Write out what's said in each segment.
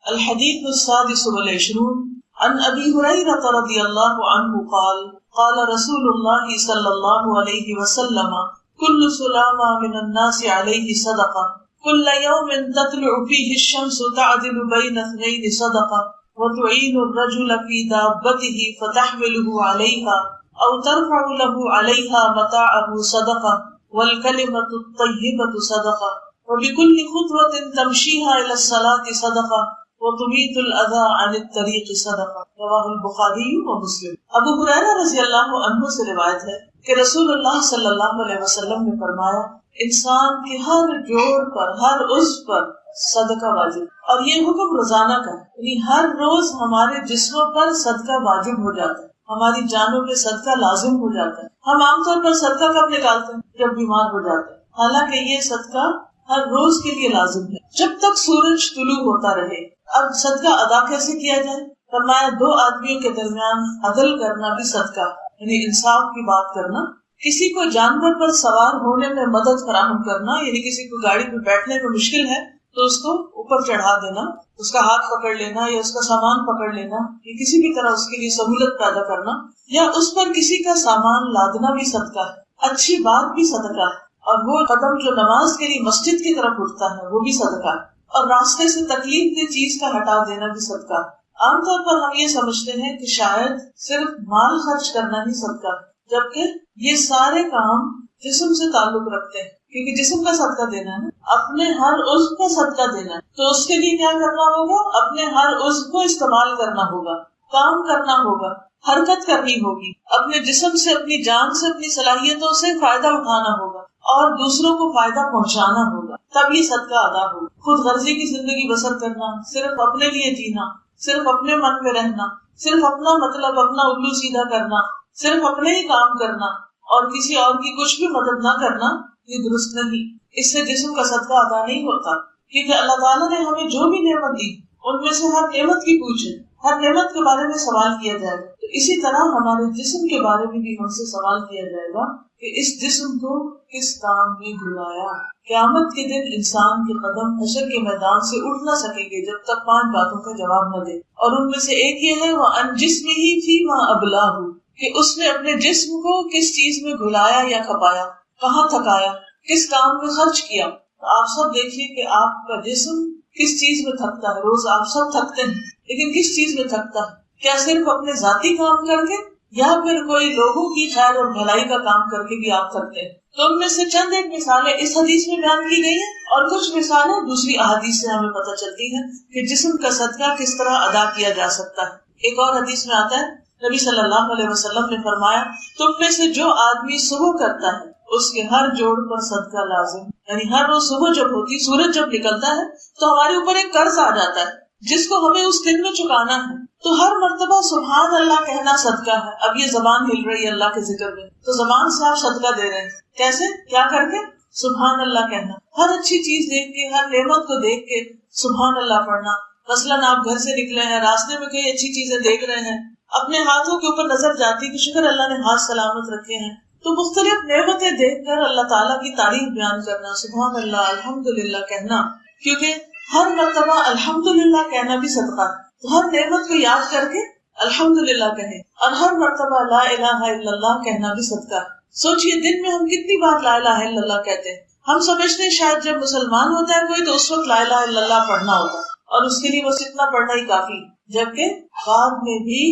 الحديث السادس والعشرون عن أبي هريرة رضي الله عنه قال قال رسول الله صلى الله عليه وسلم كل سلامة من الناس عليه صدقة كل يوم تطلع فيه الشمس تعدل بين اثنين صدقة وتعين الرجل في دابته فتحمله عليها أو ترفع له عليها متاعه صدقة والكلمة الطيبة صدقة وبكل خطوة تمشيها إلى الصلاة صدقة وتميت الأذى عن الطريق صدقة رواہ البخاری و مسلم۔ ابو ہریرہ رضی اللہ عنہ سے روایت ہے کہ رسول اللہ صلی اللہ علیہ وسلم نے فرمایا انسان کے ہر جوڑ پر، ہر عضو پر صدقہ واجب، اور یہ حکم روزانہ کا ہے، یعنی ہر روز ہمارے جسموں پر صدقہ واجب ہو جاتا ہے، ہماری جانوں پہ صدقہ لازم ہو جاتا ہے۔ ہم عام طور پر صدقہ کب نکالتے ہیں؟ جب بیمار ہو جاتے ہیں، حالانکہ یہ صدقہ ہر روز کے لیے لازم ہے جب تک سورج طلوع ہوتا رہے۔ اب صدقہ ادا کیسے کیا جائے؟ فرمایا دو آدمیوں کے درمیان عدل کرنا بھی صدقہ، یعنی انصاف کی بات کرنا، کسی کو جانور پر سوار ہونے میں مدد فراہم کرنا، یعنی کسی کو گاڑی پہ بیٹھنے میں مشکل ہے تو اس کو اوپر چڑھا دینا، اس کا ہاتھ پکڑ لینا یا اس کا سامان پکڑ لینا، یا کسی بھی طرح اس کے لیے سہولت پیدا کرنا، یا اس پر کسی کا سامان لادنا بھی صدقہ ہے، اچھی بات بھی صدقہ ہے، اور وہ قدم جو نماز کے لیے مسجد کی طرف اٹھتا ہے وہ بھی صدقہ ہے، اور راستے سے تکلیف دہ چیز کا ہٹا دینا بھی صدقہ ہے۔ عام طور پر ہم یہ سمجھتے ہیں کہ شاید صرف مال خرچ کرنا ہی صدقہ ہے، جبکہ یہ سارے کام جسم سے تعلق رکھتے ہیں، کیونکہ جسم کا صدقہ دینا ہے، اپنے ہر عضو کا صدقہ دینا ہے، تو اس کے لیے کیا کرنا ہوگا؟ اپنے ہر عضو کو استعمال کرنا ہوگا، کام کرنا ہوگا، حرکت کرنی ہوگی، اپنے جسم سے، اپنی جان سے، اپنی صلاحیتوں سے فائدہ اٹھانا ہوگا اور دوسروں کو فائدہ پہنچانا ہوگا، تب یہ صدقہ ادا ہوگا۔ خود غرضی کی زندگی بسر کرنا، صرف اپنے لیے جینا، صرف اپنے من میں رہنا، صرف اپنا مطلب، اپنا الو سیدھا کرنا، صرف اپنے ہی کام کرنا اور کسی اور کی کچھ بھی مدد نہ کرنا، یہ درست نہیں۔ اس سے جسم کا صدقہ ادا نہیں ہوتا، کیونکہ اللہ تعالیٰ نے ہمیں جو بھی نعمت دی ان میں سے ہر نعمت کی پوچھ ہے، ہر نعمت کے بارے میں سوال کیا جائے گا، تو اسی طرح ہمارے جسم کے بارے میں بھی ہم سے سوال کیا جائے گا کہ اس جسم کو کس کام میں گھلایا۔ قیامت کے دن انسان کے قدم حشر کے میدان سے اٹھ نہ سکیں گے جب تک 5 باتوں کا جواب نہ دے، اور ان میں سے ایک یہ ہے وَأَنْ جِسْمِهِ فِيمَا أَبْلَاهُ، کہ اس نے اپنے جسم کو کس چیز میں گھلایا یا کھپایا، کہاں تھکایا، کس کام میں خرچ کیا۔ تو آپ سب دیکھیے کہ آپ کا جسم کس چیز میں تھکتا ہے۔ روز آپ سب تھکتے ہیں، لیکن کس چیز میں تھکتا ہے؟ کیا صرف اپنے ذاتی کام کر کے، یا پھر کوئی لوگوں کی خیر اور بھلائی کا کام کر کے بھی آپ تھکتے ہیں؟ تو ان میں سے چند ایک مثالیں اس حدیث میں بیان کی گئی ہیں، اور کچھ مثالیں دوسری احادیث سے ہمیں پتہ چلتی ہیں کہ جسم کا صدقہ کس طرح ادا کیا جا سکتا ہے۔ ایک اور حدیث میں آتا ہے، نبی صلی اللہ علیہ وسلم نے فرمایا تم میں سے جو آدمی صبح کرتا ہے اس کے ہر جوڑ پر صدقہ لازم، یعنی ہر روز صبح جب ہوتی، سورج جب نکلتا ہے تو ہمارے اوپر ایک قرض آ جاتا ہے جس کو ہمیں اس دن میں چکانا ہے، تو ہر مرتبہ سبحان اللہ کہنا صدقہ ہے۔ اب یہ زبان ہل رہی ہے اللہ کے ذکر میں، تو زبان سے آپ صدقہ دے رہے ہیں، کیسے؟ کیا کر کے؟ سبحان اللہ کہنا، ہر اچھی چیز دیکھ کے، ہر نعمت کو دیکھ کے سبحان اللہ پڑھنا۔ مثلاً آپ گھر سے نکلے ہیں، راستے میں کئی اچھی چیزیں دیکھ رہے ہیں، اپنے ہاتھوں کے اوپر نظر جاتی کہ شکر اللہ نے ہاتھ سلامت رکھے ہیں، تو مختلف نعمتیں دیکھ کر اللہ تعالیٰ کی تعریف بیان کرنا، سبحان اللہ، الحمدللہ کہنا، کیونکہ ہر مرتبہ الحمدللہ کہنا بھی صدقہ ہے۔ تو ہر نعمت کو یاد کر کے الحمدللہ کہیں، اور ہر مرتبہ لا الہ الا اللہ کہنا بھی صدقہ ہے۔ سوچئے دن میں ہم کتنی بار لا الہ الا اللہ کہتے ہیں؟ ہم سمجھتے ہیں شاید جب مسلمان ہوتا ہے کوئی تو اس وقت لا الہ الا اللہ پڑھنا ہوتا ہے، اور اس کے لیے بس اتنا پڑھنا ہی کافی، جبکہ بعد میں بھی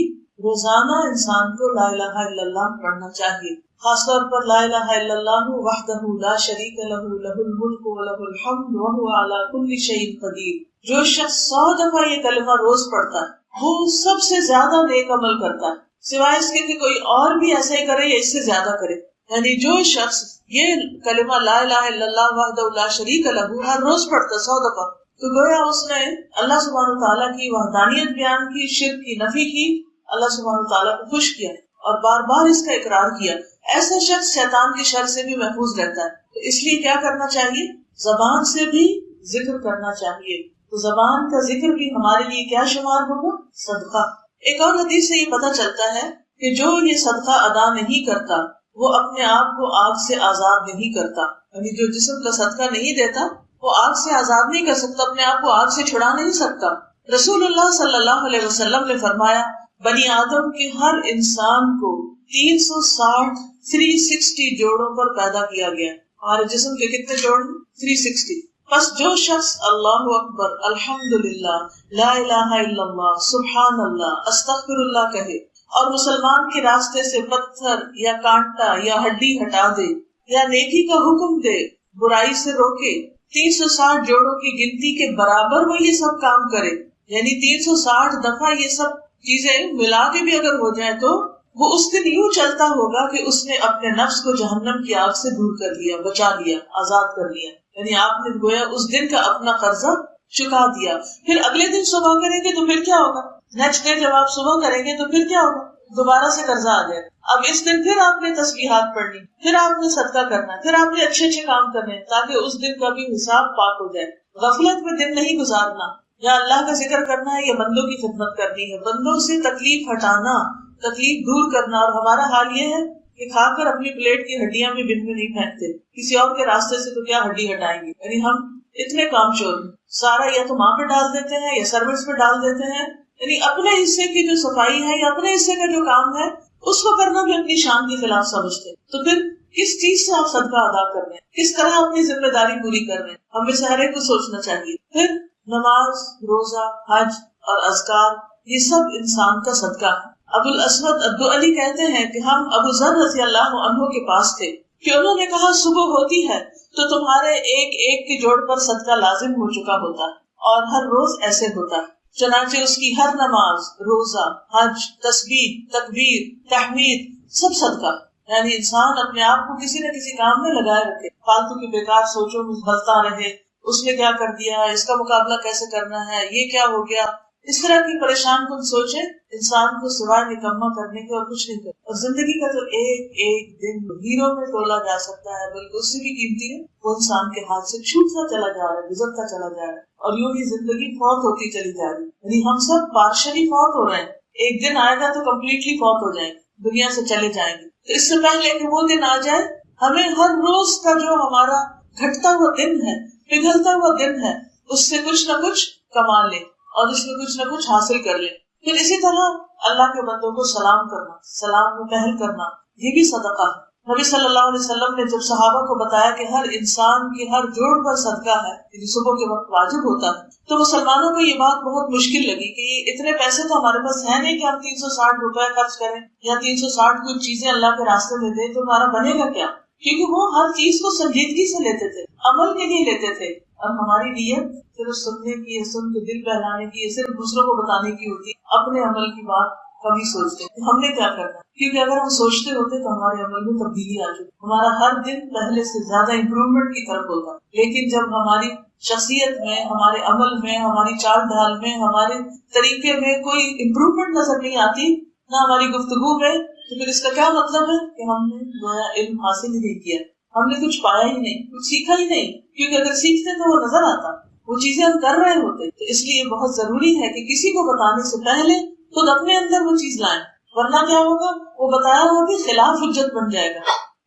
روزانہ انسان کو لا الہ الا اللہ پڑھنا چاہیے، خاص طور پر لا الہ الا اللہ وحدہ لا شریک لہ لہ الملک ولہ الحمد وہو علی کل شیء قدیر۔ جو شخص 100 دفعہ یہ کلمہ روز پڑھتا ہے وہ سب سے زیادہ نیک عمل کرتا ہے، سوائے اس کے کہ کوئی اور بھی ایسا ہی کرے یا اس سے زیادہ کرے۔ یعنی جو شخص یہ کلمہ لا الہ الا اللہ وحدہ لا شریک لہ ہر روز پڑھتا 100 دفعہ، تو گویا اس نے اللہ سبحانہ تعالیٰ کی وحدانیت بیان کی، شرک کی نفی کی، اللہ سبحانہ تعالیٰ کو خوش کیا اور بار بار اس کا اقرار کیا۔ ایسا شخص شیطان کی شر سے بھی محفوظ رہتا ہے۔ تو اس لیے کیا کرنا چاہیے؟ زبان سے بھی ذکر کرنا چاہیے۔ تو زبان کا ذکر بھی ہمارے لیے کیا شمار ہوگا؟ صدقہ۔ ایک اور حدیث سے یہ پتہ چلتا ہے کہ جو یہ صدقہ ادا نہیں کرتا وہ اپنے آپ کو آگ سے آزاد نہیں کرتا، یعنی جو جسم کا صدقہ نہیں دیتا وہ آگ سے آزاد نہیں کر سکتا، اپنے آپ کو آگ سے چھڑا نہیں سکتا۔ رسول اللہ صلی اللہ علیہ وسلم نے فرمایا بنی آدم کے ہر انسان کو 360 جوڑوں پر پیدا کیا گیا. ہمارے جسم کے کتنے جوڑ ہیں؟ 360. بس جو شخص اللہ اکبر الحمدللہ لا الہ الا اللہ سبحان اللہ استغفر اللہ کہے اور مسلمان کے راستے سے پتھر یا کانٹا یا ہڈی ہٹا دے یا نیکی کا حکم دے برائی سے روکے 360 جوڑوں کی گنتی کے برابر وہ یہ سب کام کرے، یعنی 360 دفعہ یہ سب چیزیں ملا کے بھی اگر ہو جائے تو وہ اس دن یوں چلتا ہوگا کہ اس نے اپنے نفس کو جہنم کی آگ سے دور کر لیا، بچا لیا، آزاد کر لیا. یعنی آپ نے گویا اس دن کا اپنا قرضہ چکا دیا. پھر اگلے دن صبح کریں گے تو پھر کیا ہوگا؟ نیکسٹ ڈے جب آپ صبح کریں گے تو پھر کیا ہوگا؟ دوبارہ سے قرضہ آ جائے. اب اس دن پھر آپ نے تسبیحات پڑھنی، پھر آپ نے صدقہ کرنا، پھر آپ نے اچھے اچھے کام کرنے تاکہ اس دن کا بھی حساب پاک ہو جائے. غفلت میں دن نہیں گزارنا، یا اللہ کا ذکر کرنا ہے یا بندوں کی خدمت کرنی ہے، بندوں سے تکلیف ہٹانا، تکلیف دور کرنا. اور ہمارا حال یہ ہے کہ کھا کر اپنی پلیٹ کی ہڈیاں بھی بن میں نہیں پھینکتے، کسی اور کے راستے سے تو کیا ہڈی ہٹائیں گے. یعنی ہم اتنے کام چور ہیں، سارا یا تو ماں پہ ڈال دیتے ہیں یا سروس پہ ڈال دیتے ہیں. یعنی اپنے حصے کی جو صفائی ہے یا اپنے حصے کا جو کام ہے اس کو کرنا بھی اپنی شان کے خلاف سمجھتے ہیں. تو پھر کس چیز سے آپ صدقہ ادا کر رہے ہیں، کس طرح اپنی ذمہ داری پوری کر رہے ہیں، ہمیں سے ہر ایک کو سوچنا چاہیے. پھر نماز، روزہ، حج اور اذکار یہ سب انسان کا صدقہ ہے. ابو الاسود الدؤلی کہتے ہیں کہ ہم ابو ذر رضی اللہ عنہ کے پاس تھے کہ انہوں نے کہا صبح ہوتی ہے تو تمہارے ایک ایک کے جوڑ پر صدقہ لازم ہو چکا ہوتا ہے اور ہر روز ایسے ہوتا ہے. چنانچہ اس کی ہر نماز، روزہ، حج، تسبیح، تکبیر، تحمید سب صدقہ. یعنی انسان اپنے آپ کو کسی نہ کسی کام میں لگائے رکھے، فالتو کی بیکار سوچوں میں بھرتا رہے، اس نے کیا کر دیا، اس کا مقابلہ کیسے کرنا ہے، یہ کیا ہو گیا. اس طرح کی پریشان کن سوچیں انسان کو سوائے نکما کرنے کے اور کچھ نہیں کرتا. اور زندگی کا تو ایک ایک دن ہیروں میں تولا جا سکتا ہے، بلکہ اس سے بھی قیمتی ہے وہ انسان کے ہاتھ سے چھوٹتا چلا جا رہا ہے، گزرتا چلا جا رہا ہے، اور یوں ہی زندگی فوت ہوتی چلی جا رہی ہے. یعنی ہم سب پارشلی فوت ہو رہے ہیں، ایک دن آئے گا تو کمپلیٹلی فوت ہو جائیں گے، دنیا سے چلے جائیں گے. تو اس سے پہلے کہ وہ دن آ جائے ہمیں ہر روز کا جو ہمارا گھٹتا ہوا دن ہے، پگھلتا ہوا دن ہے، اس سے کچھ نہ کچھ کما لیں اور اس میں کچھ نہ کچھ حاصل کر لیں. پھر اسی طرح اللہ کے بندوں کو سلام کرنا، سلام میں پہل کرنا یہ بھی صدقہ ہے. نبی صلی اللہ علیہ وسلم نے جب صحابہ کو بتایا کہ ہر انسان کے ہر جوڑ پر صدقہ ہے، یعنی صبح کے وقت واجب ہوتا ہے، تو مسلمانوں کو یہ بات بہت مشکل لگی کہ یہ اتنے پیسے تو ہمارے پاس ہے نہیں کہ ہم 360 روپے خرچ کریں یا 360 کچھ چیزیں اللہ کے راستے میں دیں تو ہمارا بنے گا کیا. کیونکہ وہ ہر چیز کو سنجیدگی سے لیتے تھے، عمل کے لیے لیتے تھے. اور ہماری نیت صرف سننے کی ہے، سن کے دل بہلانے کی ہے، صرف دوسروں کو بتانے کی ہوتی ہے، اپنے عمل کی بات کبھی سوچتے ہیں ہم نے کیا کرنا. کیونکہ اگر ہم سوچتے ہوتے تو ہمارے عمل میں تبدیلی آ جاتی، ہمارا ہر دن پہلے سے زیادہ امپروومنٹ کی طرف ہوتا. لیکن جب ہماری شخصیت میں، ہمارے عمل میں، ہماری چال ڈھال میں، ہمارے طریقے میں کوئی امپروومنٹ نظر نہیں آتی، نہ ہماری گفتگو میں، تو پھر اس کا کیا مطلب ہے کہ ہم نے گویا علم حاصل ہی نہیں کیا، ہم نے کچھ پایا ہی نہیں، کچھ سیکھا ہی نہیں. کیونکہ اگر سیکھتے تو وہ نظر آتا، وہ چیزیں ہم کر رہے ہوتے. تو اس لیے بہت ضروری ہے کہ کسی کو بتانے سے پہلے خود اپنے اندر وہ چیز لائیں، ورنہ کیا ہوگا، وہ بتایا ہوا بھی خلاف حجت بن جائے گا،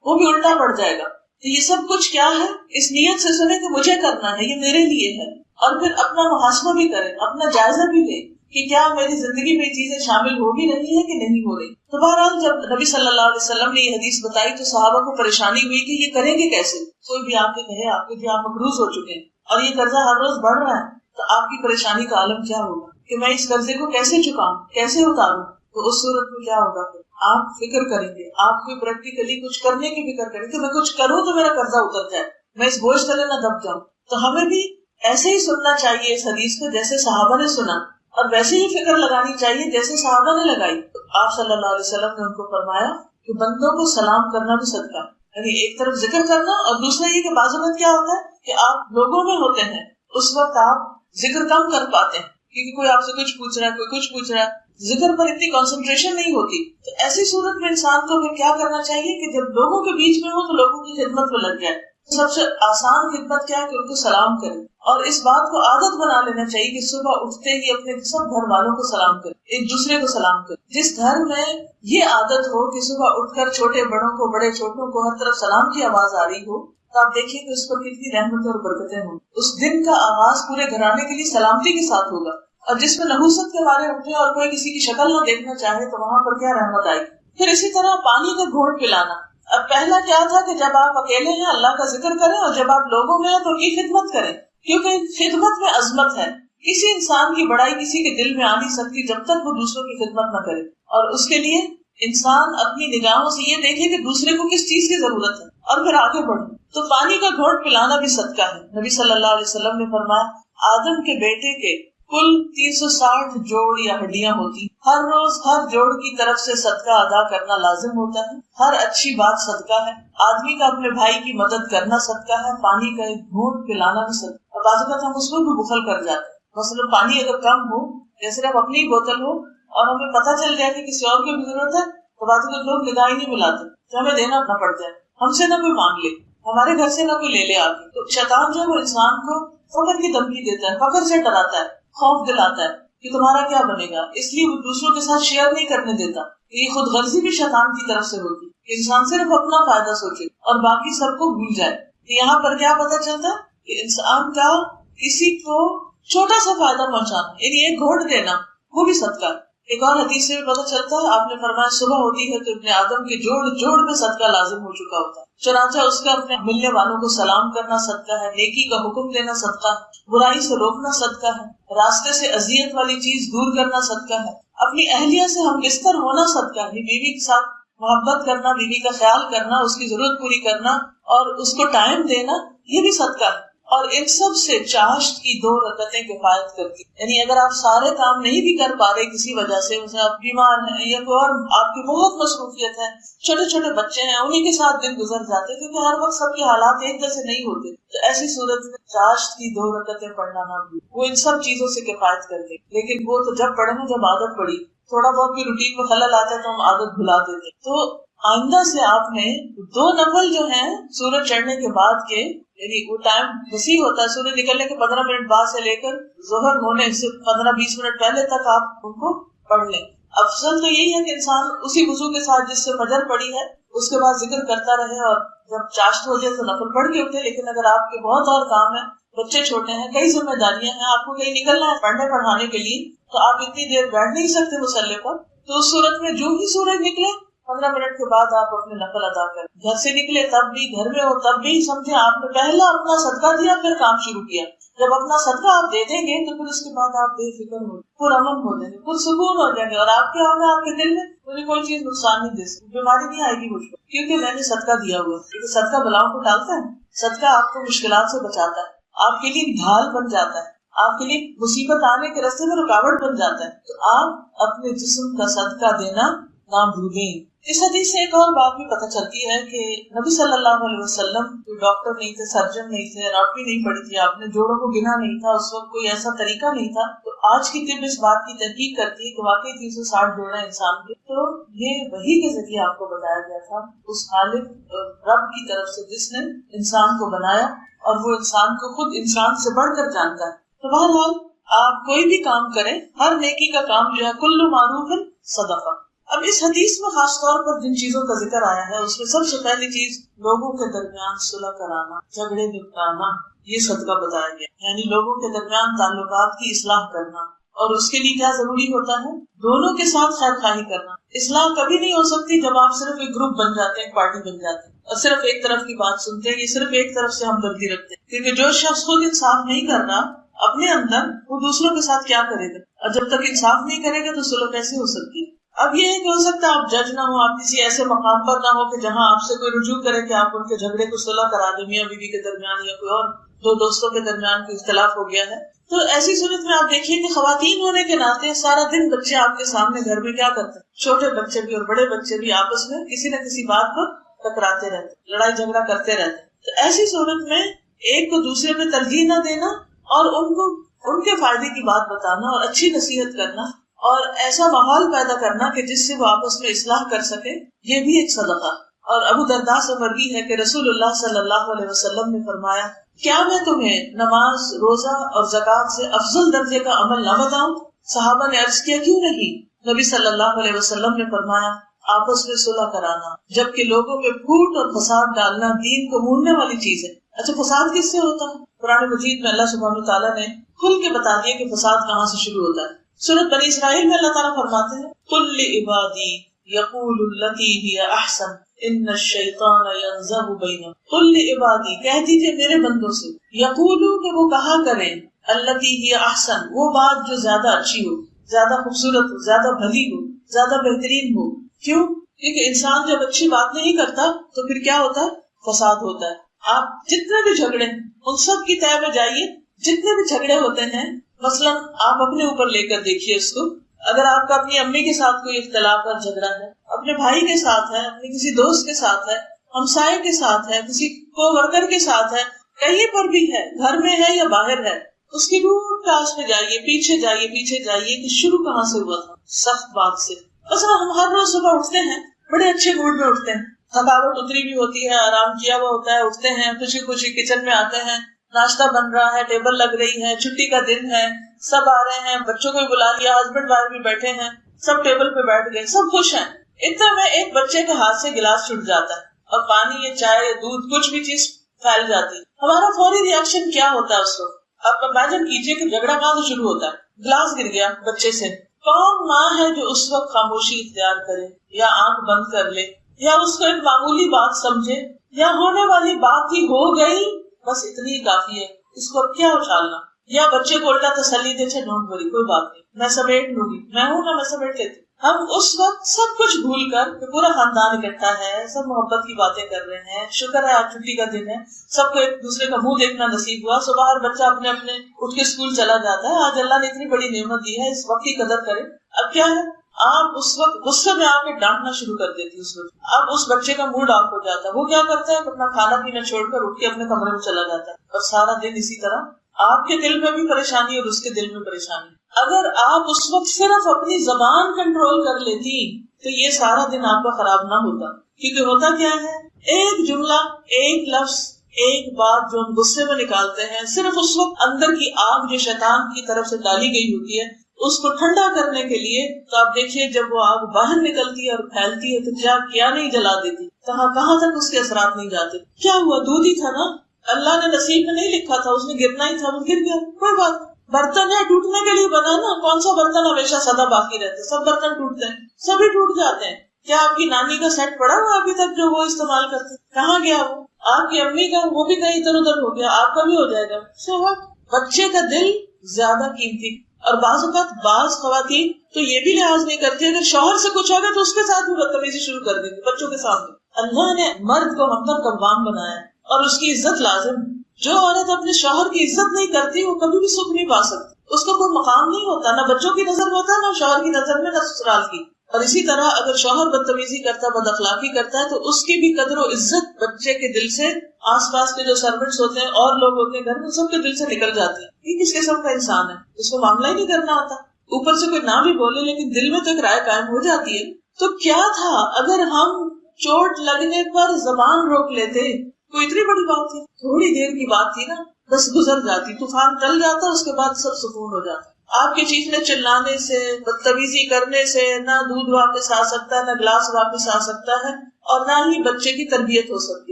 وہ بھی الٹا پڑ جائے گا. تو یہ سب کچھ کیا ہے، اس نیت سے سنیں کہ مجھے کرنا ہے، یہ میرے لیے ہے. اور پھر اپنا محاسبہ بھی کریں، اپنا جائزہ بھی لیں کہ کیا میری زندگی میں چیزیں شامل ہو بھی رہی ہیں کہ نہیں ہو رہی. تو بہرحال جب نبی صلی اللہ علیہ وسلم نے یہ حدیث بتائی تو صحابہ کو پریشانی ہوئی کہ یہ کریں گے کیسے. کوئی بھی آپ کے کہے آپ کے بھی آپ مقروض ہو چکے ہیں اور یہ قرضہ ہر روز بڑھ رہا ہے، تو آپ کی پریشانی کا عالم کیا ہوگا کہ میں اس قرضے کو کیسے چکاؤں، کیسے اتاروں. تو اس صورت میں کیا ہوگا، آپ فکر کریں گے، آپ کو پریکٹیکلی کچھ کرنے کی فکر کریں کہ میں کچھ کروں تو میرا قرضہ اتر جائے، میں اس بوجھ تلے نہ دب جاؤں. تو ہمیں بھی ایسے ہی سننا چاہیے اس حدیث کو جیسے صحابہ نے سنا، اور ویسے ہی فکر لگانی چاہیے جیسے صحابہ نے لگائی. تو آپ صلی اللہ علیہ وسلم نے ان کو فرمایا کہ بندوں کو سلام کرنا بھی صدقہ، یعنی ایک طرف ذکر کرنا اور دوسرا یہ کہ بعض اوقات کیا ہوتا ہے کہ آپ لوگوں میں ہوتے ہیں، اس وقت آپ ذکر کم کر پاتے ہیں کیونکہ کوئی آپ سے کچھ پوچھ رہا ہے، کوئی کچھ پوچھ رہا ہے، ذکر پر اتنی کنسنٹریشن نہیں ہوتی. تو ایسی صورت میں انسان کو پھر کیا کرنا چاہیے کہ جب لوگوں کے بیچ میں ہو تو لوگوں کی خدمت میں لگ جائے. سب سے آسان خدمت کیا ہے کہ ان کو سلام کریں، اور اس بات کو عادت بنا لینا چاہیے کہ صبح اٹھتے ہی اپنے سب گھر والوں کو سلام کریں، ایک دوسرے کو سلام کریں. جس گھر میں یہ عادت ہو کہ صبح اٹھ کر چھوٹے بڑوں کو، بڑے چھوٹوں کو ہر طرف سلام کی آواز آ رہی ہو، تو آپ دیکھیے کہ اس پر کتنی رحمتیں اور برکتیں ہوں. اس دن کا آغاز پورے گھرانے کے لیے سلامتی کے ساتھ ہوگا. اور جس میں نحوست کے بارے اٹھے اور کوئی کسی کی شکل نہ دیکھنا چاہے تو وہاں پر کیا رحمت آئے گی. پھر اسی طرح پانی کا گھونٹ پلانا. اب پہلا کیا تھا کہ جب آپ اکیلے ہیں اللہ کا ذکر کریں اور جب آپ لوگوں میں ہیں تو ان کی خدمت کریں, کیونکہ خدمت میں عظمت ہے. کسی انسان کی بڑائی کسی کے دل میں آ نہیں سکتی جب تک وہ دوسروں کی خدمت نہ کرے, اور اس کے لیے انسان اپنی نگاہوں سے یہ دیکھے کہ دوسرے کو کس چیز کی ضرورت ہے اور پھر آگے بڑھے. تو پانی کا گھونٹ پلانا بھی صدقہ ہے. نبی صلی اللہ علیہ وسلم نے فرمایا آدم کے بیٹے کے کل 360 جوڑ یا ہڈیاں ہوتی, ہر روز ہر جوڑ کی طرف سے صدقہ ادا کرنا لازم ہوتا ہے. ہر اچھی بات صدقہ ہے. آدمی کا اپنے بھائی کی مدد کرنا صدقہ ہے. پانی کا ایک گھونٹ پلانا بھی صدقہ. اور بعض اوقات ہم اس میں بھی بخل کر جاتے ہیں. مثلا پانی اگر کم ہو یا صرف اپنی بوتل ہو اور ہمیں پتہ چل جائے کہ کسی اور کی بھی ضرورت ہے تو بعض اوقات لوگ نگاہ ہی نہیں ملاتے, تو ہمیں دینا نہ پڑتا ہے. ہم سے نہ کوئی مانگ لے, ہمارے گھر سے نہ کوئی لے لے آ کے. تو شیطان جو ہے وہ انسان کو فقر کی دھمکی دیتا ہے, فقر سے ڈراتا ہے, خوف دلاتا ہے کہ تمہارا کیا بنے گا. اس لیے وہ دوسروں کے ساتھ شیئر نہیں کرنے دیتا. یہ خود غرضی بھی شیطان کی طرف سے ہوتی ہے. انسان صرف اپنا فائدہ سوچے اور باقی سب کو بھول جائے. یہاں پر کیا پتہ چلتا ہے کہ انسان کا کسی کو چھوٹا سا فائدہ پہنچانا, یعنی ایک گھونٹ دینا, وہ بھی صدقہ. ایک اور حدیث سے بھی پتہ چلتا ہے, آپ نے فرمایا صبح ہوتی ہے تو ابن آدم کے جوڑ جوڑ میں صدقہ لازم ہو چکا ہوتا ہے. چنانچہ اس کا اپنے ملنے والوں کو سلام کرنا صدقہ ہے, نیکی کا حکم دینا صدقہ ہے, برائی سے روکنا صدقہ ہے, راستے سے اذیت والی چیز دور کرنا صدقہ ہے, اپنی اہلیہ سے ہم بستر ہونا صدقہ ہے, بیوی کے ساتھ محبت کرنا, بیوی کا خیال کرنا, اس کی ضرورت پوری کرنا اور اس کو ٹائم دینا, یہ بھی صدقہ ہے. اور ان سب سے چاشت کی 2 رکعتیں کفایت کرتی. یعنی اگر آپ سارے کام نہیں بھی کر پا رہے کسی وجہ سے, مثلا آپ بیمار ہیں یا کوئی اور آپ کی بہت مصروفیت ہے, چھوٹے چھوٹے بچے ہیں, انہیں کے ساتھ دن گزر جاتے کیونکہ ہر وقت سب کے حالات ایک جیسے نہیں ہوتے, تو ایسی صورت میں چاشت کی 2 رکعتیں پڑھنا نہ بھولیں, وہ ان سب چیزوں سے کفایت کر دیں. لیکن وہ تو جب پڑھیں جب عادت پڑی, تھوڑا بہت بھی روٹین میں خلل آتا ہے تو ہم عادت بھلا دیتے. تو آئندہ سے آپ نے 2 نفل جو ہیں سورج چڑھنے کے بعد کے, یعنی وہ ٹائم وسیع ہوتا ہے, سورج نکلنے کے 15 منٹ بعد سے لے کر ظہر ہونے سے 15-20 منٹ پہلے تک آپ ان کو پڑھ لیں. افضل تو یہی ہے کہ انسان اسی وضو کے ساتھ جس سے فجر پڑی ہے اس کے بعد ذکر کرتا رہے اور جب چاشت ہو جائے تو نفل پڑھ کے اٹھے. لیکن اگر آپ کے بہت اور کام ہیں, بچے چھوٹے ہیں, کئی ذمہ داریاں ہیں, آپ کو کہیں نکلنا ہے پڑھنے پڑھانے کے لیے, تو آپ اتنی دیر بیٹھ نہیں سکتے مصلی پر. تو اس صورت میں جو ہی سورج نکلے 15 منٹ کے بعد آپ اپنے نفل ادا کریں. گھر سے نکلے تب بھی, گھر میں ہو تب بھی, سمجھے آپ نے پہلا اپنا صدقہ دیا پھر کام شروع کیا. جب اپنا صدقہ آپ دے دیں گے تو پھر اس کے بعد آپ بے فکر ہو, پرامن ہو جائیں گے, پرسکون ہو جائیں گے, اور آپ کیا ہوگا, آپ کے دل میں مجھے کوئی چیز نقصان نہیں دے سکتی, بیماری نہیں آئے گی مجھ کو, کیونکہ میں نے صدقہ دیا ہوا. کیونکہ صدقہ بلاؤں کو ٹالتا ہے, صدقہ آپ کو مشکلات سے بچاتا ہے, آپ کے لیے ڈھال بن جاتا ہے, آپ کے لیے مصیبت آنے کے راستے میں رکاوٹ بن جاتا ہے. تو آپ اپنے جسم کا صدقہ دینا نہ بھولیں. اس حدیث سے ایک اور بات بھی پتہ چلتی ہے کہ نبی صلی اللہ علیہ وسلم کوئی ڈاکٹر نہیں تھے, سرجن نہیں تھے, اناٹمی نہیں پڑی تھی, آپ نے جوڑوں کو گنا نہیں تھا, اس وقت کوئی ایسا طریقہ نہیں تھا. تو آج کی طب اس بات کی تحقیق کرتی ہے کہ واقعی 360 جوڑے انسان کے, تو یہ وحی کے ذریعے آپ کو بتایا گیا تھا اس خالق رب کی طرف سے جس نے انسان کو بنایا, اور وہ انسان کو خود انسان سے بڑھ کر جانتا ہے. تو بہرحال آپ کوئی بھی کام کریں, ہر نیکی کا کام جو ہے کل معروف صدقہ. اب اس حدیث میں خاص طور پر جن چیزوں کا ذکر آیا ہے اس میں سب سے پہلی چیز لوگوں کے درمیان صلح کرانا, جھگڑے نپٹانا, یہ صدقہ بتایا گیا. یعنی لوگوں کے درمیان تعلقات کی اصلاح کرنا, اور اس کے لیے کیا ضروری ہوتا ہے, دونوں کے ساتھ خیر خواہی کرنا. اصلاح کبھی نہیں ہو سکتی جب آپ صرف ایک گروپ بن جاتے ہیں, ایک پارٹی بن جاتے ہیں اور صرف ایک طرف کی بات سنتے ہیں, یہ صرف ایک طرف سے ہمدردی رکھتے ہیں. کیونکہ جو شخص خود انصاف نہیں کر رہا اپنے اندر, وہ دوسروں کے ساتھ کیا کرے گا, اور جب تک انصاف نہیں کرے گا تو صلح کیسے ہو سکتی ہے. اب یہ ہے کہ ہو سکتا ہے آپ جج نہ ہو, آپ کسی ایسے مقام پر نہ ہو کہ جہاں آپ سے کوئی رجوع کرے کہ آپ ان کے جھگڑے کو صلح کرا دیں, میاں بیوی کے درمیان یا کوئی اور 2 دوستوں کے درمیان کوئی اختلاف ہو گیا ہے. تو ایسی صورت میں آپ دیکھیے کہ خواتین ہونے کے ناطے سارا دن بچے آپ کے سامنے گھر میں کیا کرتے ہیں, چھوٹے بچے بھی اور بڑے بچے بھی آپس میں کسی نہ کسی بات پر ٹکراتے رہتے, لڑائی جھگڑا کرتے رہتے. تو ایسی صورت میں ایک کو دوسرے پہ ترجیح نہ دینا اور ان کو ان کے فائدے کی بات بتانا اور اچھی نصیحت کرنا اور ایسا ماحول پیدا کرنا کہ جس سے وہ آپس میں اصلاح کر سکے, یہ بھی ایک صدقہ. اور ابو درداء سے مروی ہے کہ رسول اللہ صلی اللہ علیہ وسلم نے فرمایا, کیا میں تمہیں نماز, روزہ اور زکوٰۃ سے افضل درجے کا عمل نہ بتاؤں؟ صحابہ نے عرض کیا, کیوں نہیں؟ نبی صلی اللہ علیہ وسلم نے فرمایا, آپس میں صلح کرانا, جبکہ لوگوں میں پھوٹ اور فساد ڈالنا دین کو موننے والی چیز ہے. اچھا فساد کس سے ہوتا ہے؟ قرآن مجید میں اللہ سبحانہ تعالیٰ نے کھل کے بتا دیا کہ فساد کہاں سے شروع ہوتا ہے. سورۃ بنی اسرائیل میں اللہ تعالیٰ فرماتے ہیں قل لعبادی یقول التی ہی احسن ان الشیطان ینزغ بینہم. قل لعبادی کہہ دیجیے میرے بندوں سے، یقولو کہ وہ کہا کریں، التی ہی احسن وہ بات جو زیادہ اچھی ہو، زیادہ خوبصورت ہو، زیادہ بھلی ہو، زیادہ بہترین ہو. کیوں؟ کیونکہ انسان جب اچھی بات نہیں کرتا تو پھر کیا ہوتا ہے؟ فساد ہوتا ہے. آپ جتنے بھی جھگڑے ان سب کی طے میں جائیے. جتنے بھی جھگڑے ہوتے ہیں مثلا آپ اپنے اوپر لے کر دیکھیے اس کو. اگر آپ کا اپنی امی کے ساتھ کوئی اختلاف اور جھگڑا ہے، اپنے بھائی کے ساتھ ہے، اپنے کسی دوست کے ساتھ ہے، ہمسائے کے ساتھ ہے، کسی کو ورکر کے ساتھ ہے، کہیں پر بھی ہے، گھر میں ہے یا باہر ہے، اس کی روٹ کاش میں جائیے، پیچھے جائیے کہ شروع کہاں سے ہوا تھا. سخت بات سے. مثلا ہم ہر روز صبح اٹھتے ہیں، بڑے اچھے موڈ میں اٹھتے ہیں، تھکاوٹ اتری بھی ہوتی ہے، آرام کیا ہوا ہوتا ہے، اٹھتے ہیں خوشی خوشی کچن میں آتے ہیں، ناشتہ بن رہا ہے، ٹیبل لگ رہی ہے، چھٹی کا دن ہے، سب آ رہے ہیں، بچوں کو بھی بلا لیا، ہسبینڈ وائف بھی بیٹھے ہیں، سب ٹیبل پہ بیٹھ گئے، سب خوش ہیں. اتنے میں ایک بچے کے ہاتھ سے گلاس چھوٹ جاتا ہے اور پانی یا چائے یا دودھ کچھ بھی چیز پھیل جاتی ہے. ہمارا فوری ریئیکشن کیا ہوتا ہے اس وقت؟ آپ امیجن کیجئے کہ جھگڑا کہاں سے شروع ہوتا ہے. گلاس گر گیا بچے سے. کون ماں ہے جو اس وقت خاموشی اختیار کرے یا آنکھ بند کر لے یا اس کو ایک معمولی بات سمجھے یا ہونے والی بات ہی ہو گئی بس اتنی ہی کافی ہے، اس کو کیا اچھالنا؟ یا بچے کو الٹا تسلی دے چھے ڈونٹ وری کوئی بات نہیں، میں سمیٹ لوں گی، میں ہوں نا، میں سمیٹ لیتی. ہم اس وقت سب کچھ بھول کر کہ پورا خاندان اکٹھا ہے، سب محبت کی باتیں کر رہے ہیں، شکر ہے آج چھٹی کا دن ہے، سب کو ایک دوسرے کا منہ دیکھنا نصیب ہوا، صبح ہر بچہ اپنے اپنے اٹھ کے اسکول چلا جاتا ہے. آج اللہ نے اتنی بڑی نعمت دی ہے، اس وقت کی قدر کرے. اب کیا ہے، آپ اس وقت غصے میں آ کے ڈانٹنا شروع کر دیتی اس وقت. اب اس بچے کا موڈ آف ہو جاتا ہے، وہ کیا کرتا ہے اپنا کھانا پینا چھوڑ کر اٹھ کے اپنے کمرے میں چلا جاتا ہے، اور سارا دن اسی طرح آپ کے دل میں بھی پریشانی اور اس کے دل میں پریشانی. اگر آپ اس وقت صرف اپنی زبان کنٹرول کر لیتی تو یہ سارا دن آپ کا خراب نہ ہوتا. کیونکہ ہوتا کیا ہے، ایک جملہ، ایک لفظ، ایک بات جو ہم غصے میں نکالتے ہیں، صرف اس وقت اندر کی آگ جو شیطان کی طرف سے ڈالی گئی ہوتی ہے اس کو ٹھنڈا کرنے کے لیے، تو آپ دیکھیے جب وہ آگ باہر نکلتی ہے اور پھیلتی ہے تو کیا نہیں جلا دیتی، کہاں تک اس کے اثرات نہیں جاتے. کیا ہوا، دودھ ہی تھا نا، اللہ نے نصیب میں نہیں لکھا تھا، اس نے گرنا ہی تھا، وہ گر گیا، کوئی بات. برتن ہے ٹوٹنے کے لیے بنا نا، کون سا برتن ہمیشہ سدا باقی رہتا ہے؟ سب برتن ٹوٹتے ہیں، سبھی ٹوٹ جاتے ہیں. کیا آپ کی نانی کا سیٹ پڑا ہوا ابھی تک جو وہ استعمال کرتے؟ کہاں گیا وہ؟ آپ کی امی کا وہ بھی کہیں ادھر ادھر ہو گیا، آپ کا بھی ہو جائے گا. سو بچے کا دل زیادہ قیمتی. اور بعض اوقات بعض خواتین تو یہ بھی لحاظ نہیں کرتی، اگر شوہر سے کچھ ہوگا تو اس کے ساتھ بھی بدتمیزی شروع کر دیں گے بچوں کے سامنے. اللہ نے مرد کو ہمدرد قوام بنایا ہے اور اس کی عزت لازم. جو عورت اپنے شوہر کی عزت نہیں کرتی وہ کبھی بھی سکھ نہیں پا سکتی، اس کو کوئی مقام نہیں ہوتا، نہ بچوں کی نظر میں ہوتا، نہ شوہر کی نظر میں، نہ سسرال کی. اور اسی طرح اگر شوہر بدتمیزی کرتا، بد اخلاقی کرتا ہے تو اس کی بھی قدر و عزت بچے کے دل سے، آس پاس کے جو سرونٹس ہوتے ہیں اور لوگ ہوتے ہیں گھر میں، سب کے دل سے نکل جاتی ہے. یہ کس قسم کا انسان ہے، اس کو معاملہ ہی نہیں کرنا آتا، اوپر سے کوئی نہ بھی بولے لیکن دل میں تو ایک رائے قائم ہو جاتی ہے. تو کیا تھا اگر ہم چوٹ لگنے پر زبان روک لیتے؟ کوئی اتنی بڑی بات تھی؟ تھوڑی دیر کی بات تھی نا، بس گزر جاتی، طوفان ٹل جاتا، اس کے بعد سب سکون ہو جاتا. آپ کے چیخنے چلانے سے، بدتمیزی کرنے سے نہ دودھ واپس آ سکتا ہے، نہ گلاس واپس آ سکتا ہے، اور نہ ہی بچے کی تربیت ہو سکتی.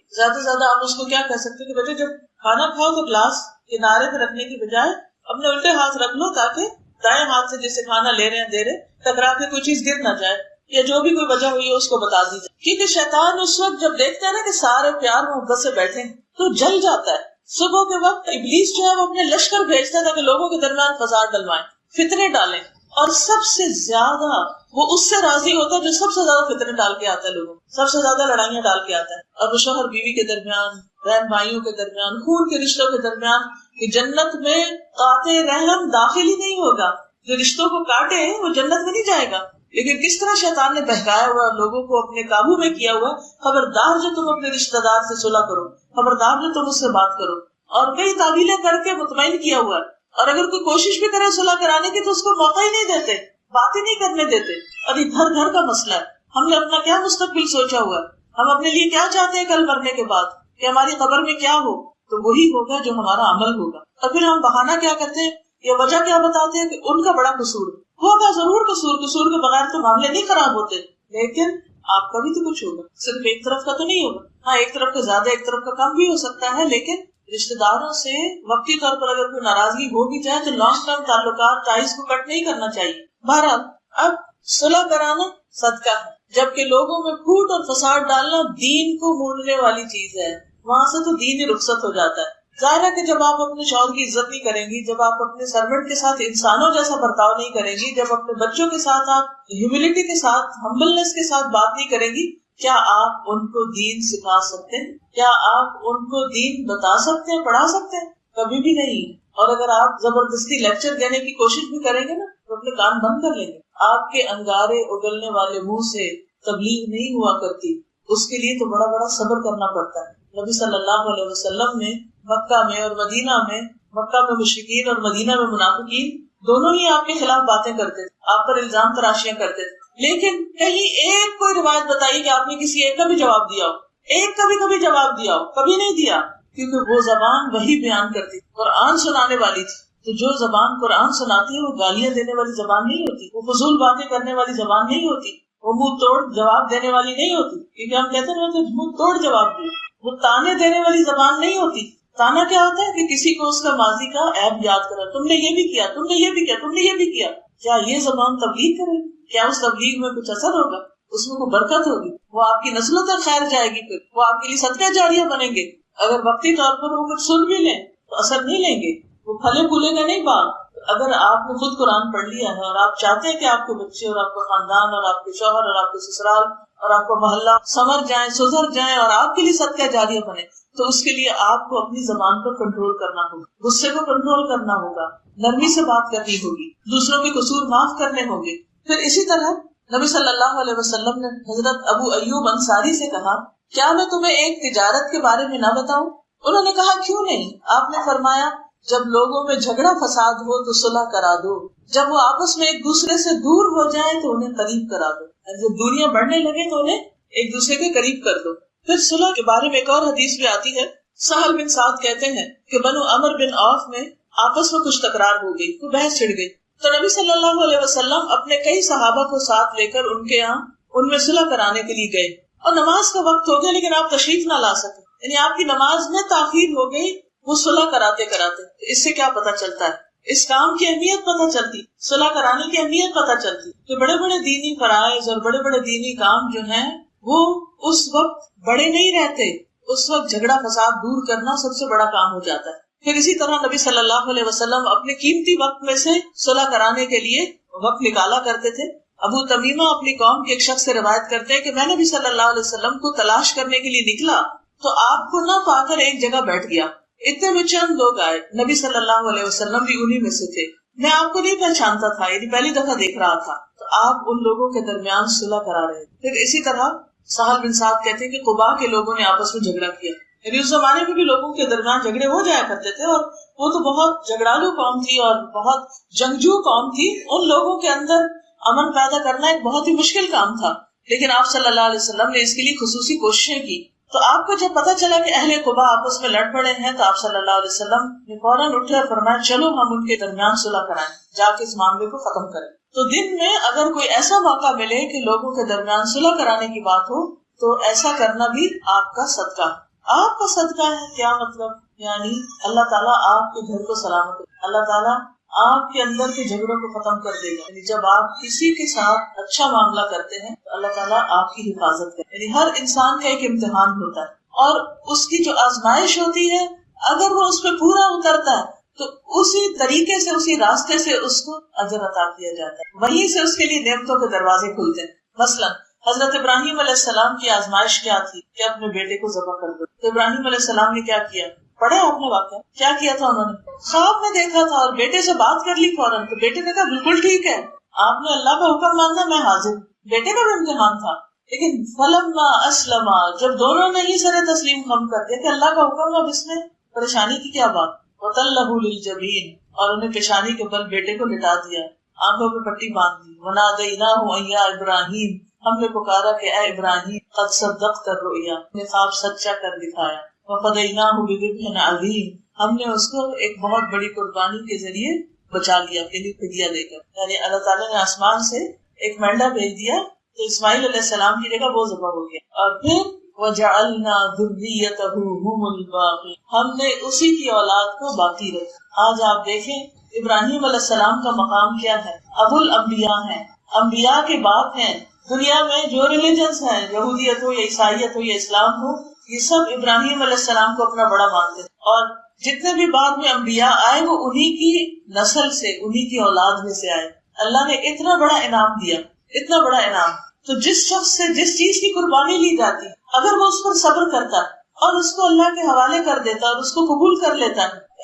زیادہ سے زیادہ آپ اس کو کیا کہہ سکتے کہ بیٹے جب کھانا کھاؤ تو گلاس کنارے پہ رکھنے کی بجائے اپنے الٹے ہاتھ رکھ لو، تاکہ دائیں ہاتھ سے جیسے کھانا لے رہے ہیں دے رہے، ٹکرا کے کوئی چیز گر نہ جائے، یا جو بھی کوئی وجہ ہوئی ہے اس کو بتا دیجیے. کیونکہ شیطان اس وقت جب دیکھتا ہے نا کہ سارے پیار محبت سے بیٹھے ہیں تو جل جاتا ہے. صبح کے وقت ابلیس جو ہے وہ اپنے لشکر بھیجتا ہے تاکہ لوگوں کے درمیان فساد ڈلوائیں، فتنے ڈالیں، اور سب سے زیادہ وہ اس سے راضی ہوتا ہے جو سب سے زیادہ فتنے ڈال کے آتا ہے، لوگوں سب سے زیادہ لڑائیاں ڈال کے آتا ہے. اور وہ شوہر بیوی کے درمیان، بہن بھائیوں کے درمیان، خون کے رشتوں کے درمیان، کہ جنت میں قاطع رحم داخل ہی نہیں ہوگا. جو رشتوں کو کاٹے وہ جنت میں نہیں جائے گا. لیکن کس طرح شیطان نے بہکایا ہوا، لوگوں کو اپنے قابو میں کیا ہوا، خبردار جو تم اپنے رشتہ دار سے صلح کرو، خبردار جو تم اس سے بات کرو، اور کئی تعویلیں کر کے مطمئن کیا ہوا. اور اگر کوئی کوشش بھی کرے صلح کرانے کی تو اس کو موقع ہی نہیں دیتے، بات ہی نہیں کرنے دیتے. اور یہ گھر گھر کا مسئلہ ہے. ہم نے اپنا کیا مستقبل سوچا ہوا ہے، ہم اپنے لیے کیا چاہتے ہیں کل مرنے کے بعد، کہ ہماری قبر میں کیا ہو، تو وہی ہوگا جو ہمارا عمل ہوگا. اور پھر ہم بہانہ کیا کرتے ہیں یا وجہ کیا بتاتے ہیں کہ ان کا بڑا قصور ہوگا. ضرور قصور کے بغیر تو معاملے نہیں خراب ہوتے، لیکن آپ کا بھی تو کچھ ہوگا، صرف ایک طرف کا تو نہیں ہوگا. ہاں ایک طرف کا زیادہ ایک طرف کا کم بھی ہو سکتا ہے، لیکن رشتے داروں سے وقتی طور پر اگر کوئی ناراضگی ہو بھی جائے تو لانگ ٹرم تعلقات ٹائز کو کٹ نہیں کرنا چاہیے. بہرحال اب صلح کرانا صدقہ ہے، جبکہ لوگوں میں پھوٹ اور فساد ڈالنا دین کو موڑنے والی چیز ہے. وہاں سے تو دین ہی رخصت ہو جاتا ہے. ظاہر ہے کہ جب آپ اپنے شوہر کی عزت نہیں کریں گی، جب آپ اپنے سرونٹ کے ساتھ انسانوں جیسا برتاؤ نہیں کریں گی، جب اپنے بچوں کے ساتھ آپ ہیوملٹی کے ساتھ، ہمبلنس کے ساتھ بات نہیں کریں گی، کیا آپ ان کو دین سکھا سکتے ہیں؟ کیا آپ ان کو دین بتا سکتے ہیں، پڑھا سکتے ہیں؟ کبھی بھی نہیں. اور اگر آپ زبردستی لیکچر دینے کی کوشش بھی کریں گے نا تو اپنے کان بند کر لیں گے. آپ کے انگارے اگلنے والے منہ سے تبلیغ نہیں ہوا کرتی، اس کے لیے تو بڑا بڑا صبر کرنا پڑتا ہے. نبی صلی اللہ علیہ وسلم نے مکہ میں اور مدینہ میں، مکہ میں مشرکین اور مدینہ میں منافقین دونوں ہی آپ کے خلاف باتیں کرتے تھے، آپ پر الزام تراشیاں کرتے تھے. لیکن کہیں ایک کوئی روایت بتائی کہ آپ نے کسی ایک کا بھی جواب دیا ہو، ایک کا بھی کبھی جواب دیا ہو؟ کبھی نہیں دیا، کیونکہ وہ زبان وہی بیان کرتی، قرآن سنانے والی تھی. تو جو زبان قرآن سناتی ہے وہ گالیاں دینے والی زبان نہیں ہوتی، وہ فضول باتیں کرنے والی زبان نہیں ہوتی، وہ منہ توڑ جواب دینے والی نہیں ہوتی. کیونکہ ہم کہتے ہیں کہ منہ توڑ جواب دے. وہ تانے دینے والی زبان نہیں ہوتی. تانا کیا ہوتا ہے کہ کسی کو اس کا ماضی کا عیب یاد کرا، تم نے یہ بھی کیا، تم نے یہ بھی کیا، تم نے یہ بھی کیا. کیا یہ زبان تبلیغ کرے؟ کیا اس تبلیغ میں کچھ اثر ہوگا؟ اس میں کوئی برکت ہوگی؟ وہ آپ کی نسلوں تک خیر جائے گی؟ پھر وہ آپ کے لیے صدقہ جاریہ بنیں گے. اگر وقتی طور پر وہ کچھ سن بھی لیں تو اثر نہیں لیں گے، وہ پھلے پھولے گا نہیں باغ. اگر آپ نے خود قرآن پڑھ لیا ہے اور آپ چاہتے ہیں کہ آپ کے بچے اور آپ کا خاندان اور آپ کے شوہر اور آپ کے سسرال اور آپ کا محلہ سنور جائیں، سدھر جائیں اور آپ کے لیے صدقہ جاریہ بنے، تو اس کے لیے آپ کو اپنی زبان پر کنٹرول کرنا ہوگا، غصے کو کنٹرول کرنا ہوگا، نرمی سے بات کرنی ہوگی، دوسروں کے قصور معاف کرنے ہوں گے. پھر اسی طرح نبی صلی اللہ علیہ وسلم نے حضرت ابو ایوب انصاری سے کہا، کیا میں تمہیں ایک تجارت کے بارے میں نہ بتاؤں؟ انہوں نے کہا کیوں نہیں؟ آپ نے فرمایا، جب لوگوں میں جھگڑا فساد ہو تو صلح کرا دو، جب وہ آپس میں ایک دوسرے سے دور ہو جائیں تو انہیں قریب کرا دو. جب دوریاں بڑھنے لگے تو انہیں ایک دوسرے کے قریب کر دو. پھر صلح کے بارے میں ایک اور حدیث بھی آتی ہے. سہل بن سعد کہتے ہیں کہ بنو عمر بن عوف میں آپس میں کچھ تکرار ہو گئی، کوئی بحث چھڑ گئی، تو نبی صلی اللہ علیہ وسلم اپنے کئی صحابہ کو ساتھ لے کر ان کے یہاں ان میں صلح کرانے کے لیے گئے. اور نماز کا وقت ہو گیا لیکن آپ تشریف نہ لا سکے، یعنی آپ کی نماز میں تاخیر ہو گئی وہ صلح کراتے کراتے. اس سے کیا پتہ چلتا ہے؟ اس کام کی اہمیت پتہ چلتی، صلح کرانے کی اہمیت پتہ چلتی کہ بڑے بڑے دینی فرائض اور بڑے بڑے دینی کام جو ہیں وہ اس وقت بڑے نہیں رہتے، اس وقت جھگڑا فساد دور کرنا سب سے بڑا کام ہو جاتا ہے. پھر اسی طرح نبی صلی اللہ علیہ وسلم اپنے قیمتی وقت میں سے صلح کرانے کے لیے وقت نکالا کرتے تھے. ابو تمیمہ اپنی قوم کے ایک شخص سے روایت کرتے ہیں کہ میں نبی صلی اللہ علیہ وسلم کو تلاش کرنے کے لیے نکلا تو آپ کو نہ پا کر ایک جگہ بیٹھ گیا. اتنے میں چند لوگ آئے، نبی صلی اللہ علیہ وسلم بھی انہی میں سے تھے. میں آپ کو نہیں پہچانتا تھا، یعنی پہلی دفعہ دیکھ رہا تھا، تو آپ ان لوگوں کے درمیان صلح کرا رہے. پھر اسی طرح سہل بن سعد کہتے ہیں کہ قباء کے لوگوں نے آپس میں جھگڑا کیا، یعنی اس زمانے میں بھی لوگوں کے درمیان جھگڑے ہو جایا کرتے تھے اور وہ تو بہت جھگڑالو قوم تھی اور بہت جنگجو قوم تھی. ان لوگوں کے اندر امن پیدا کرنا ایک بہت ہی مشکل کام تھا، لیکن آپ صلی اللہ علیہ وسلم نے اس کے لیے خصوصی کوششیں کی. تو آپ کو جب پتا چلا کہ اہل قباء آپس میں لڑ پڑے ہیں تو آپ صلی اللہ علیہ وسلم نے فوراً اٹھے اور فرمایا چلو ہم ان کے درمیان صلح کرائیں، جا کے اس معاملے کو ختم کریں. تو دن میں اگر کوئی ایسا موقع ملے کہ لوگوں کے درمیان صلح کرانے کی بات ہو تو ایسا کرنا بھی آپ کا صدقہ ہے. آپ کا صدقہ ہے کیا مطلب؟ یعنی اللہ تعالیٰ آپ کے گھر کو سلامت کرے، اللہ تعالیٰ آپ کے اندر کے جھگڑوں کو ختم کر دے گا. یعنی جب آپ کسی کے ساتھ اچھا معاملہ کرتے ہیں تو اللہ تعالیٰ آپ کی حفاظت کرے. یعنی ہر انسان کا ایک امتحان ہوتا ہے اور اس کی جو آزمائش ہوتی ہے اگر وہ اس پہ پورا اترتا ہے تو اسی طریقے سے اسی راستے سے اس کو اجر عطا کیا جاتا ہے، وہیں سے اس کے لیے نعمتوں کے دروازے کھلتے ہیں. مثلا حضرت ابراہیم علیہ السلام کی آزمائش کیا تھی کہ اپنے بیٹے کو ذبح کر دو. تو ابراہیم علیہ السلام نے کیا کیا؟ پڑھے آپ نے واقعہ کیا کیا تھا؟ انہوں نے خواب میں دیکھا تھا اور بیٹے سے بات کر لی فوراً. تو بیٹے نے کہا بالکل ٹھیک ہے، آپ نے اللہ کا حکم ماننا، میں حاضر. بیٹے کا بھی امتحان تھا. لیکن فلما اسلم، جب دونوں نے ہی سر تسلیم خم کر دیا کہ اللہ کا حکم، اب اس میں پریشانی کی کیا بات. وَتَلَّهُ لِلْجَبِينِ، اور انہیں پیشانی کے بل بیٹے کو لٹا دیا، آنکھوں پہ پٹی باندھ دی. وَنَادَيْنَاهُ أَن يَا إِبْرَاهِيمُ، ہم نے پکارا کہ اے ابراہیم، قد صدقت الرؤیا، نے خواب سچا کر دکھایا. وَفَدَيْنَاهُ بِذِبْحٍ عَظِيمٍ، ہم نے اس کو ایک بہت بڑی قربانی کے ذریعے بچا لیا، یعنی فدیہ دے کر. یعنی اللہ تعالیٰ نے آسمان سے ایک مینڈا بھیج دیا تو اسماعیل علیہ السلام کی جگہ وہ ذبح ہو گیا. اور پھر وَجَعَلْنَا ذُرِّيَّتَهُ هُمُ الْبَاقِينَ، ہم نے اسی کی اولاد کو باقی رکھا۔ آج آپ دیکھیں ابراہیم علیہ السلام کا مقام کیا ہے، ابو الانبیاء ہیں، انبیاء کے باپ ہیں۔ دنیا میں جو ریلیجنس ہیں، یہودیت ہو یا عیسائیت ہو یا اسلام ہو، یہ سب ابراہیم علیہ السلام کو اپنا بڑا مانتے ہیں، اور جتنے بھی بعد میں انبیاء آئے وہ انہی کی نسل سے، انہی کی اولاد میں سے آئے۔ اللہ نے اتنا بڑا انعام دیا، اتنا بڑا انعام۔ تو جس شخص سے جس چیز کی قربانی لی جاتی، اگر وہ اس پر صبر کرتا اور اس کو اللہ کے حوالے کر دیتا اور اس کو قبول کر لیتا،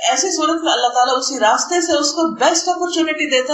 ایسی صورت میں اللہ تعالیٰ اسی راستے سے اس کو بیسٹ اپرچونٹی دیتا